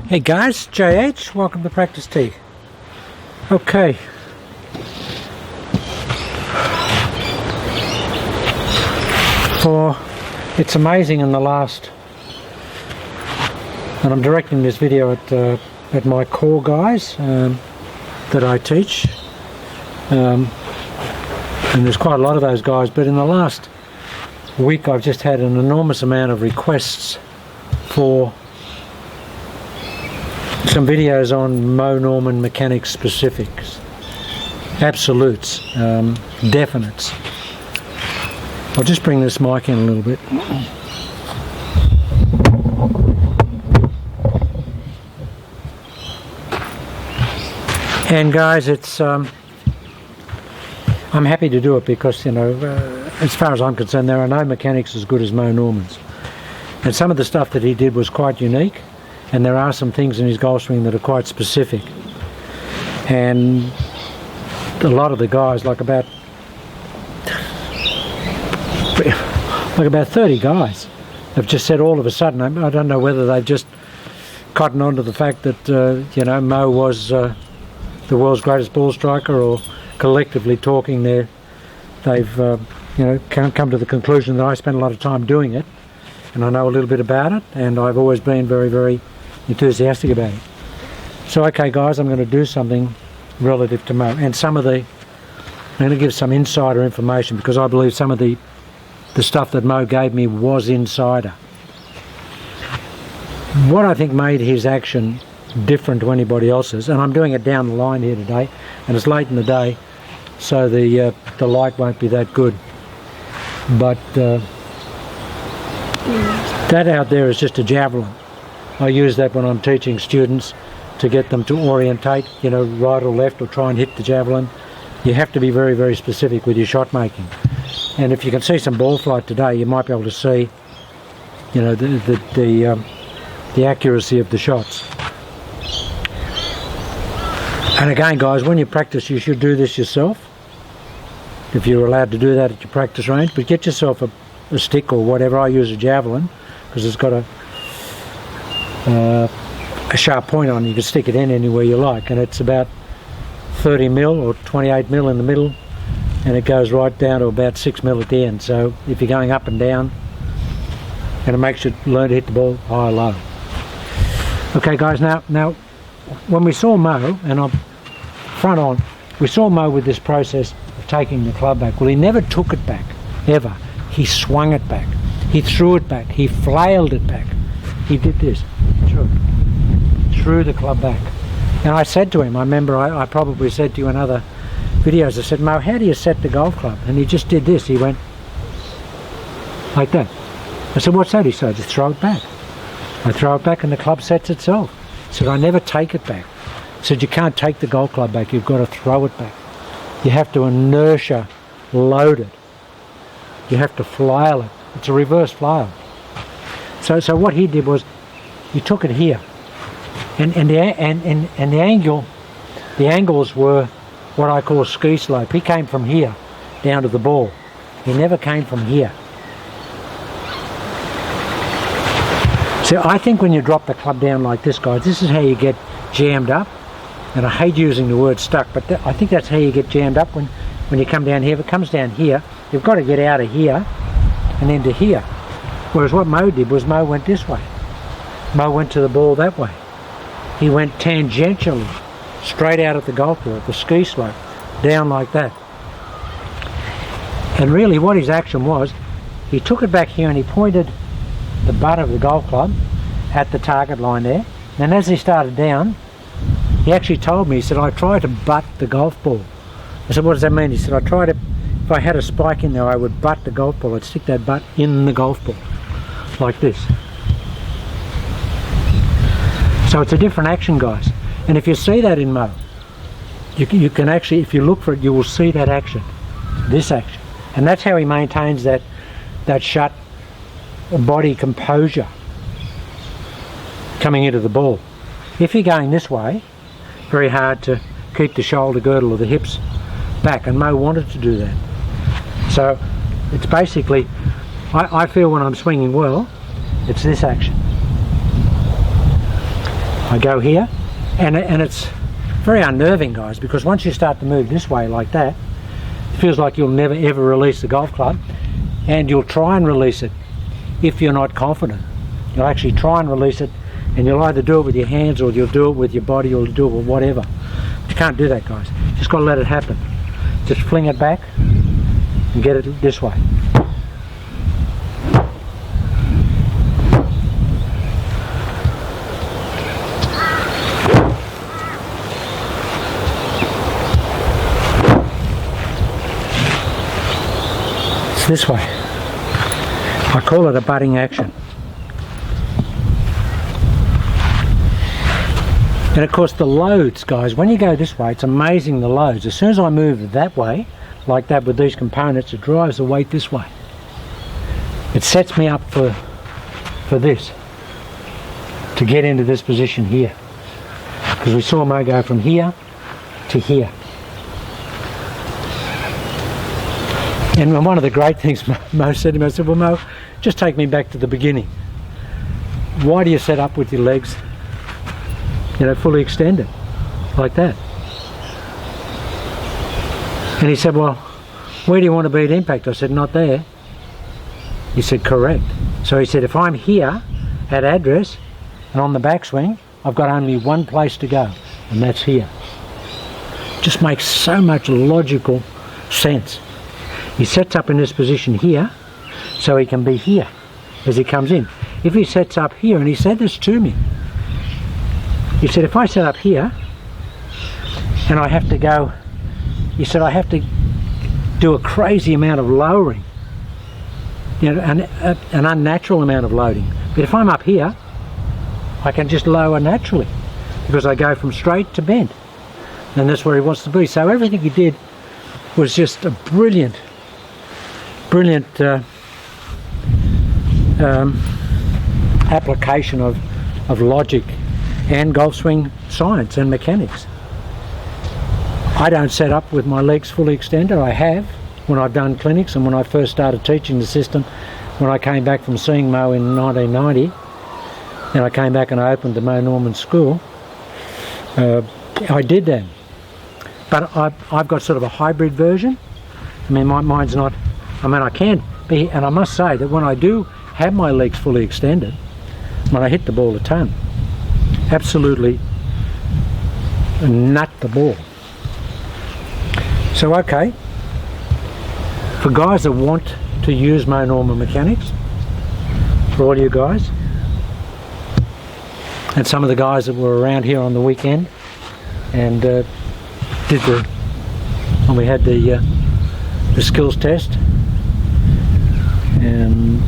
Hey guys, JH, welcome to Practice Tee. Okay. It's amazing in the last, and I'm directing this video at my core guys that I teach, and there's quite a lot of those guys, but in the last week I've just had an enormous amount of requests for some videos on Mo Norman mechanics specifics, absolutes, definites. I'll just bring this mic in a little bit. And guys, it's I'm happy to do it because, you know, as far as I'm concerned, there are no mechanics as good as Mo Norman's. And some of the stuff that he did was quite unique, and there are some things in his golf swing that are quite specific. And a lot of the guys, like about 30 guys, have just said all of a sudden, I don't know whether they've just cottoned on to the fact that, you know, Mo was the world's greatest ball striker, or collectively talking they've you know, come to the conclusion that I spent a lot of time doing it, and I know a little bit about it, and I've always been very, very enthusiastic about it. So okay guys, I'm going to do something relative to Mo, and I'm going to give some insider information, because I believe some of the stuff that Mo gave me was insider. What I think made his action different to anybody else's, and I'm doing it down the line here today, and it's late in the day, so the light won't be that good, but that out there is just a javelin. I use that when I'm teaching students to get them to orientate, you know, right or left, or try and hit the javelin. You have to be very, very specific with your shot making. And if you can see some ball flight today, you might be able to see, you know, the accuracy of the shots. And again guys, when you practice, you should do this yourself, if you're allowed to do that at your practice range. But get yourself a stick or whatever. I use a javelin because it's got a sharp point on it. You can stick it in anywhere you like, and it's about 30 mil or 28 mil in the middle, and it goes right down to about 6 mil at the end. So if you're going up and down, and it makes you learn to hit the ball high or low. Okay guys, now when we saw Mo, and I'm front on, we saw Mo with this process of taking the club back. Well, he never took it back, ever. He swung it back, he threw it back, he flailed it back. He did this, threw the club back. And I said to him, I remember I probably said to you in other videos, I said, Mo, how do you set the golf club? And he just did this. He went like that. I said, what's that? He said, just throw it back. I throw it back and the club sets itself. He said, I never take it back. He said, you can't take the golf club back, you've got to throw it back. You have to inertia load it. You have to flail it. It's a reverse flail. So what he did was, he took it here, and the angles were what I call ski slope. He came from here down to the ball. He never came from here. So I think when you drop the club down like this, guys, this is how you get jammed up. And I hate using the word stuck, but I think that's how you get jammed up when you come down here. If it comes down here, you've got to get out of here and into here. Whereas what Mo did was, Mo went this way. Mo went to the ball that way. He went tangentially, straight out at the golf ball, the ski slope, down like that. And really what his action was, he took it back here and he pointed the butt of the golf club at the target line there. And as he started down, he actually told me, he said, I try to butt the golf ball. I said, what does that mean? He said, I try to, if I had a spike in there, I would butt the golf ball. I'd stick that butt in the golf ball, like this. So it's a different action, guys. And if you see that in Mo, you can actually, if you look for it, you will see that action, this action. And that's how he maintains that shut body composure coming into the ball. If you're going this way, very hard to keep the shoulder girdle or the hips back, and Mo wanted to do that. So it's basically, I feel when I'm swinging well, it's this action. I go here, and it's very unnerving, guys, because once you start to move this way like that, it feels like you'll never ever release the golf club, and you'll try and release it if you're not confident. You'll actually try and release it, and you'll either do it with your hands, or you'll do it with your body, or you'll do it with whatever. But you can't do that, guys. Just got to let it happen. Just fling it back and get it this way. It's this way. I call it a butting action. And of course the loads, guys, when you go this way, it's amazing the loads. As soon as I move that way, like that with these components, it drives the weight this way. It sets me up for this, to get into this position here. Because we saw Mo go from here to here. And one of the great things Mo said to me, I said, well Mo, just take me back to the beginning. Why do you set up with your legs, you know, fully extended, like that? And he said, well, where do you want to be at impact? I said, not there. He said, correct. So he said, if I'm here at address and on the backswing, I've got only one place to go, and that's here. Just makes so much logical sense. He sets up in this position here, so he can be here as he comes in. If he sets up here, and he said this to me, he said, if I set up here and I have to go, he said, I have to do a crazy amount of lowering, you know, an unnatural amount of loading. But if I'm up here, I can just lower naturally because I go from straight to bend, and that's where he wants to be. So everything he did was just a brilliant application of logic and golf swing science and mechanics. I don't set up with my legs fully extended. I have when I've done clinics, and when I first started teaching the system, when I came back from seeing Mo in 1990, and I came back and I opened the Mo Norman School, I did that. But I've got sort of a hybrid version. I mean, mine's not, I mean, I can be, and I must say that when I do have my legs fully extended, when I hit the ball a ton, absolutely nut the ball. So okay, for guys that want to use Mo Norman mechanics, for all you guys, and some of the guys that were around here on the weekend and when we had the skills test, and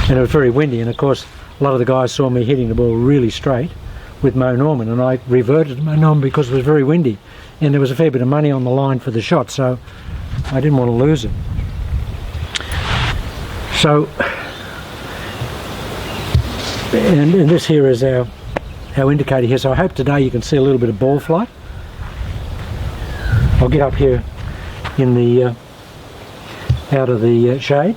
it was very windy, and of course a lot of the guys saw me hitting the ball really straight with Mo Norman, and I reverted to Mo Norman because it was very windy and there was a fair bit of money on the line for the shot, so I didn't want to lose it. So, and this here is our indicator here, so I hope today you can see a little bit of ball flight. I'll get up here in the out of the shade.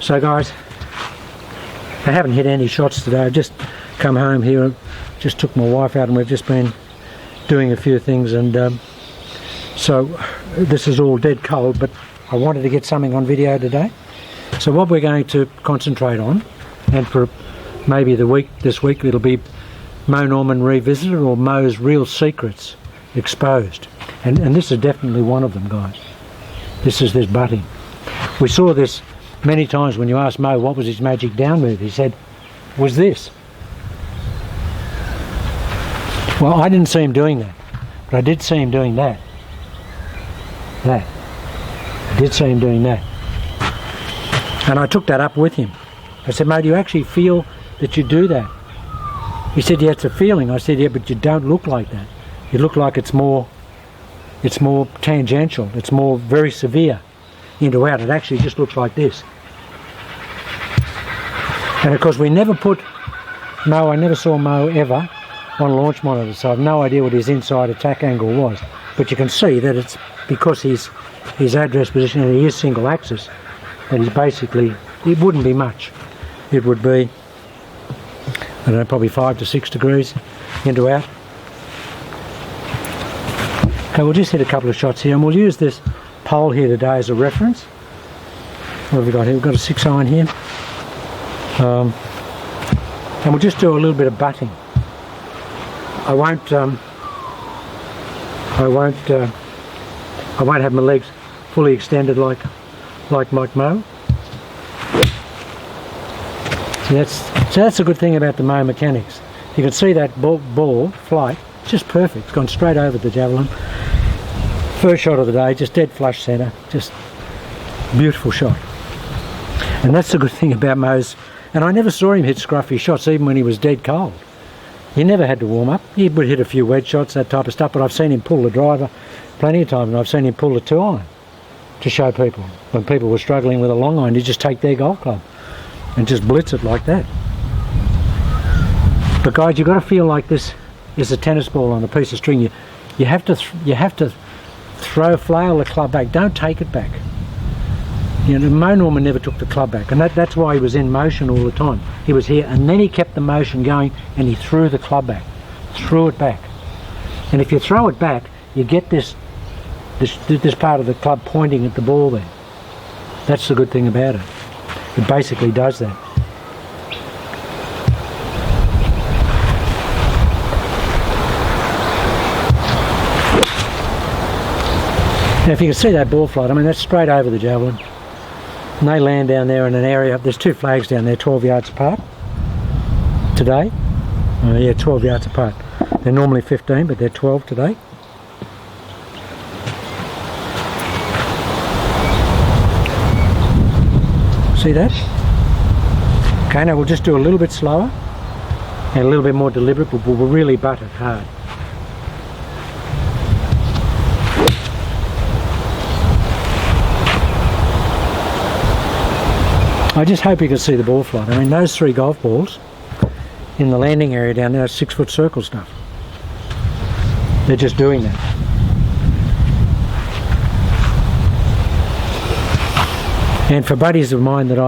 So guys, I haven't hit any shots today. I've just come home here, just took my wife out, and we've just been doing a few things, and so this is all dead cold, but I wanted to get something on video today. So what we're going to concentrate on, and for maybe this week it'll be Mo Norman Revisited, or Mo's Real Secrets Exposed, and this is definitely one of them, guys. This is this butting. We saw this many times when you asked Mo what was his magic down move. He said, was this. Well, I didn't see him doing that, but I did see him doing that. I did see him doing that. And I took that up with him. I said, Mo, do you actually feel that you do that? He said, yeah, it's a feeling. I said, yeah, but you don't look like that. You look like it's more tangential. It's more very severe into out. It actually just looks like this. And of course, we never put Mo, I never saw Mo ever on launch monitor, so I have no idea what his inside attack angle was. But you can see that it's because his address position, and he is single axis, that he's basically, it wouldn't be much. It would be I don't know, probably 5 to 6 degrees into out. Okay, we'll just hit a couple of shots here, and we'll use this pole here today as a reference. What have we got here? We've got a 6 iron here. And we'll just do a little bit of butting. I won't have my legs fully extended like Mike Moe. So that's a good thing about the Moe mechanics. You can see that ball flight, it's just perfect. It's gone straight over the javelin. First shot of the day, just dead flush centre, just beautiful shot. And that's the good thing about Moe's. And I never saw him hit scruffy shots even when he was dead cold. He never had to warm up. He would hit a few wedge shots, that type of stuff, but I've seen him pull the driver plenty of times, and I've seen him pull the 2 iron to show people. When people were struggling with a long iron, he'd just take their golf club and just blitz it like that. But guys, you've got to feel like this is a tennis ball on a piece of string. You have to flail the club back. Don't take it back. You know, Moe Norman never took the club back, and that's why he was in motion all the time. He was here, and then he kept the motion going, and he threw the club back, threw it back. And if you throw it back, you get this part of the club pointing at the ball there. That's the good thing about it. It basically does that. Now if you can see that ball flight, I mean that's straight over the javelin. And they land down there in an area, there's 2 flags down there 12 yards apart today. Yeah, 12 yards apart. They're normally 15, but they're 12 today. See that? Okay, now we'll just do a little bit slower and a little bit more deliberate, but we'll really butt it hard. I just hope you can see the ball flight. I mean, those 3 golf balls in the landing area down there are 6-foot circle stuff. They're just doing that. And for buddies of mine that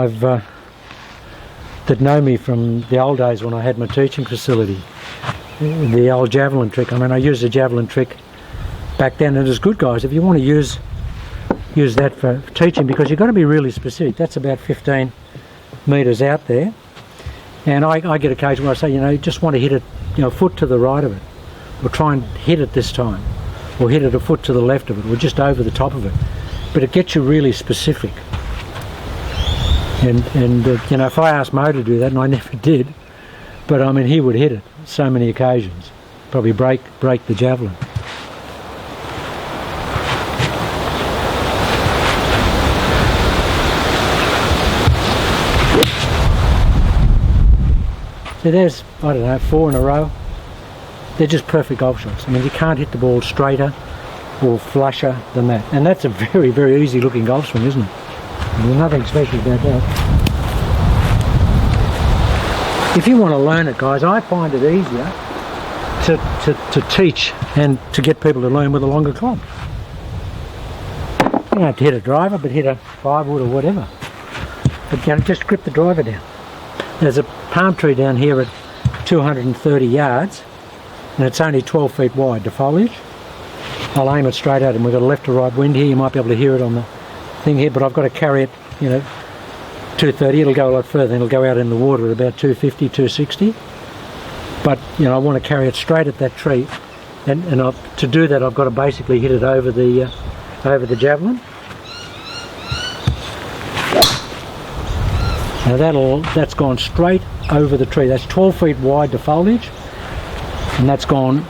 that know me from the old days when I had my teaching facility, the old javelin trick. I mean, I used a javelin trick back then, and it's good, guys. If you want to use that for teaching, because you've got to be really specific. That's about 15 metres out there, and I get occasions where I say, you know, you just want to hit it, you know, a foot to the right of it, or try and hit it this time, or hit it a foot to the left of it, or just over the top of it. But it gets you really specific. And you know, if I asked Moe to do that, and I never did, but I mean, he would hit it so many occasions, probably break the javelin. So there's, I don't know, 4 in a row. They're just perfect golf shots. I mean, you can't hit the ball straighter or flusher than that. And that's a very, very easy looking golf swing, isn't it? There's nothing special about that. If you want to learn it, guys, I find it easier to teach and to get people to learn with a longer club. You don't have to hit a driver, but hit a 5-wood or whatever. But you know, just grip the driver down. There's a palm tree down here at 230 yards, and it's only 12 feet wide, the foliage. I'll aim it straight at him. We've got a left to right wind here. You might be able to hear it on the thing here, but I've got to carry it, you know, 230. It'll go a lot further. It'll go out in the water at about 250, 260. But, you know, I want to carry it straight at that tree, and to do that I've got to basically hit it over the javelin. Now that's gone straight over the tree. That's 12 feet wide, the foliage, and that's gone,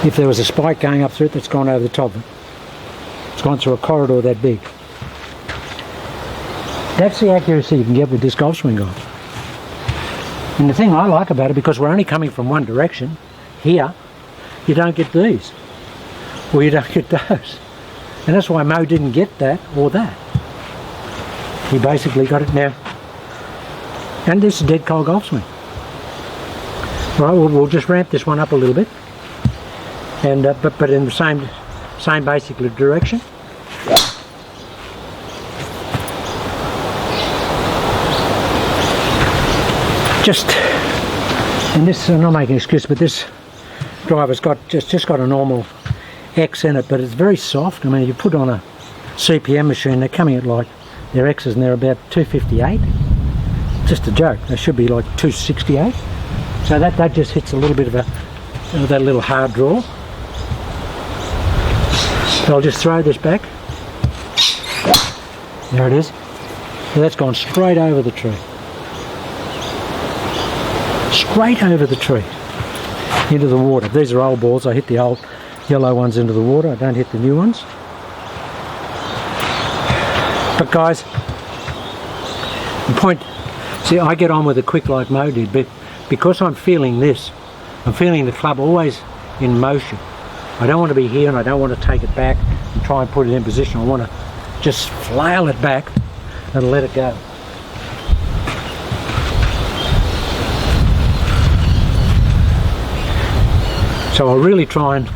if there was a spike going up through it, that's gone over the top of it. It's gone through a corridor that big. That's the accuracy you can get with this golf swing, guys. And the thing I like about it, because we're only coming from one direction, here, you don't get these, or you don't get those. And that's why Moe didn't get that or that. He basically got it now. And this is a dead cold golf swing. Right, we'll just ramp this one up a little bit, and but in the same basic direction. just, and this, I'm not making an excuse, but this driver's got just got a normal X in it, but it's very soft. I mean, you put on a CPM machine, they're coming at like, their X's and they're about 258. Just a joke. They should be like 268. So that just hits a little bit of that little hard draw. So I'll just throw this back. There it is. So that's gone straight over the tree. Straight over the tree. Into the water. These are old balls. I hit the old yellow ones into the water. I don't hit the new ones. But guys, the point, see, I get on with it quick like Mo did, but because I'm feeling this, I'm feeling the club always in motion. I don't want to be here and I don't want to take it back and try and put it in position. I want to just flail it back and let it go. So I'll really try and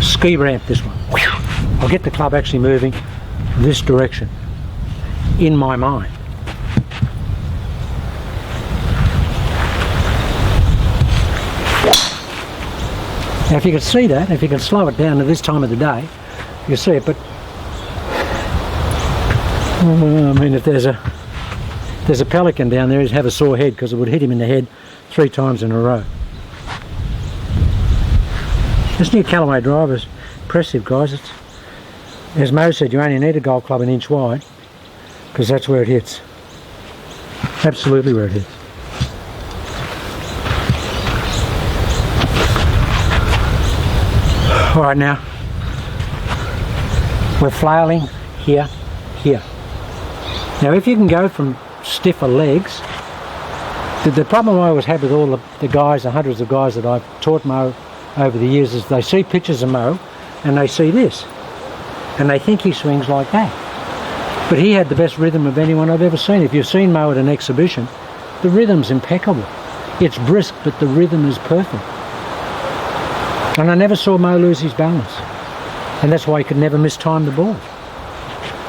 ski ramp this one. I'll get the club actually moving this direction in my mind. Now if you can see that, if you can slow it down to this time of the day, you can see it, but I mean, if there's a pelican down there, he'd have a sore head because it would hit him in the head 3 times in a row. This new Callaway driver is impressive, guys. It's, as Mo said, you only need a golf club an inch wide because that's where it hits. Absolutely where it hits. Alright, now we're flailing here, here. Now if you can go from stiffer legs, the problem I always had with all the guys, the hundreds of guys that I've taught Mo over the years, is they see pictures of Mo and they see this and they think he swings like that. But he had the best rhythm of anyone I've ever seen. If you've seen Mo at an exhibition, the rhythm's impeccable. It's brisk, but the rhythm is perfect. And I never saw Mo lose his balance. And that's why he could never mistime the ball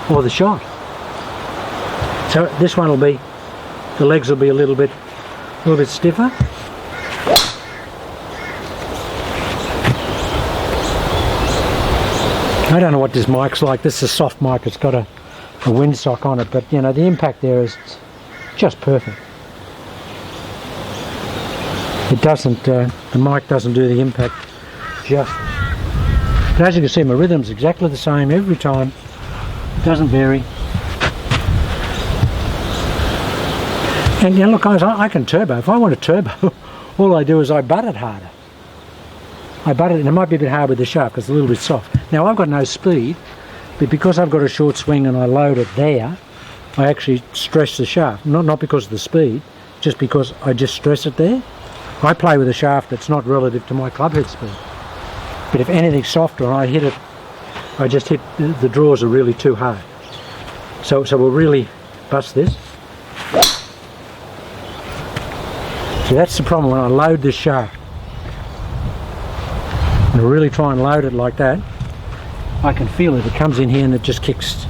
or the shot. So this one will be, the legs will be a little bit stiffer. I don't know what this mic's like. This is a soft mic. It's got a windsock on it, but you know, the impact there is just perfect. It doesn't, the mic doesn't do the impact justice. But as you can see, my rhythm's exactly the same every time. It doesn't vary. And you know, look guys, I can turbo. If I want to turbo, all I do is I butt it harder. I butt it, and it might be a bit hard with the shaft because it's a little bit soft. Now I've got no speed, but because I've got a short swing and I load it there, I actually stress the shaft. Not because of the speed, just because I just stress it there. I play with a shaft that's not relative to my club head speed. But if anything's softer and I hit it, I just hit, the draws are really too hard. So we'll really bust this. So that's the problem when I load this shaft. And I really try and load it like that. I can feel it. It comes in here and it just kicks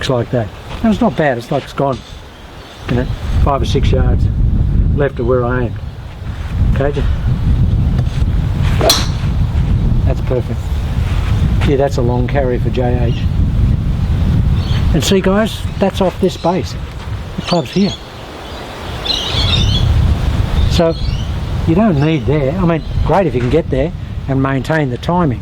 like that. And it's not bad. It's like it's gone, you know, 5 or 6 yards left of where I am. Okay, that's perfect. Yeah, that's a long carry for JH. And see guys, that's off this base. The club's here. So you don't need there. I mean, great if you can get there and maintain the timing.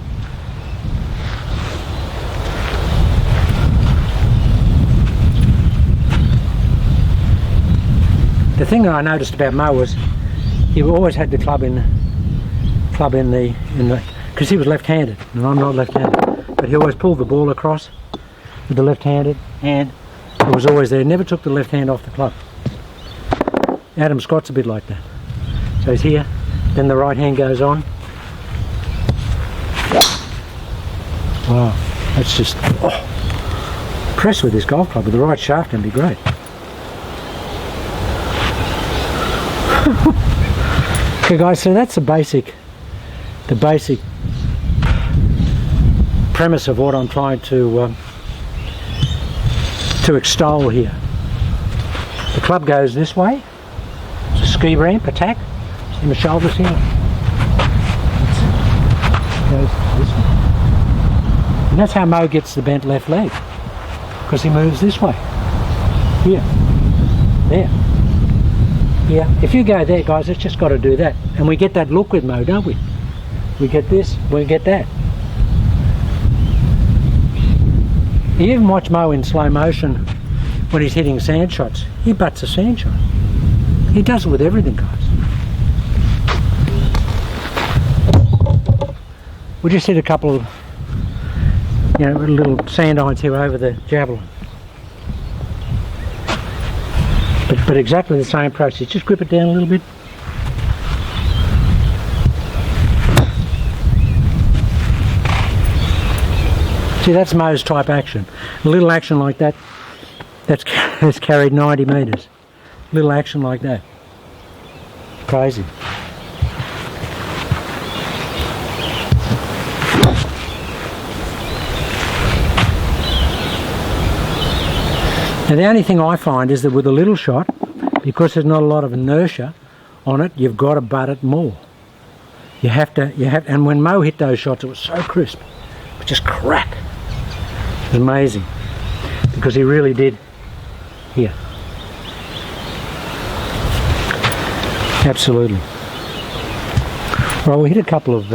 The thing that I noticed about Mo was he always had the club in the because he was left-handed and I'm not left-handed, but he always pulled the ball across with the left-handed hand. It was always there. Never took the left hand off the club. Adam Scott's a bit like that. So he's here, then the right hand goes on. Wow, that's just impressed with this golf club. With the right shaft can be great. Okay guys, so that's the basic premise of what I'm trying to extol here. The club goes this way ski ramp attack. See my shoulders here. Goes this way. And that's how Mo gets the bent left leg, because he moves this way. Here, there, here. If you go there, guys, it's just got to do that, and we get that look with Mo, don't we? We get this, we get that. You even watch Mo in slow motion when he's hitting sand shots. He butts a sand shot. He does it with everything, guys. We just hit a couple of, little sand irons here over the javelin. But exactly the same process. Just grip it down a little bit. See, that's Mo's type action. A little action like that, that's carried 90 metres. Little action like that. Crazy. Now the only thing I find is that with a little shot, because there's not a lot of inertia on it, you've got to butt it more. You have to, and when Mo hit those shots, it was so crisp. It was just crack. It was amazing. Because he really did, here. Absolutely. Well, we hit a couple of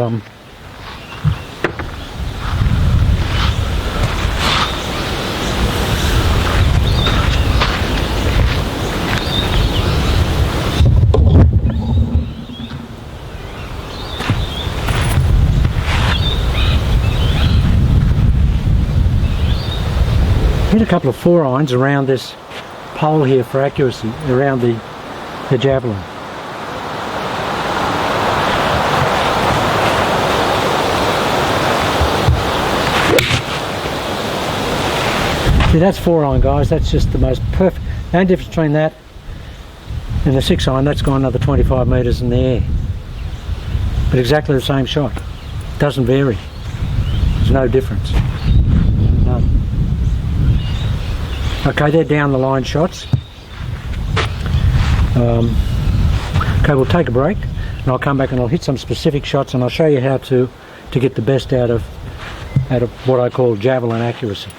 couple of 4-irons around this pole here for accuracy, around the javelin. See, that's 4-iron, guys. That's just the most perfect. The only difference between that and the 6-iron, that's gone another 25 metres in the air. But exactly the same shot. Doesn't vary. There's no difference. None. Okay, they're down the line shots. Okay, we'll take a break, and I'll come back and I'll hit some specific shots, and I'll show you how to get the best out of what I call javelin accuracy.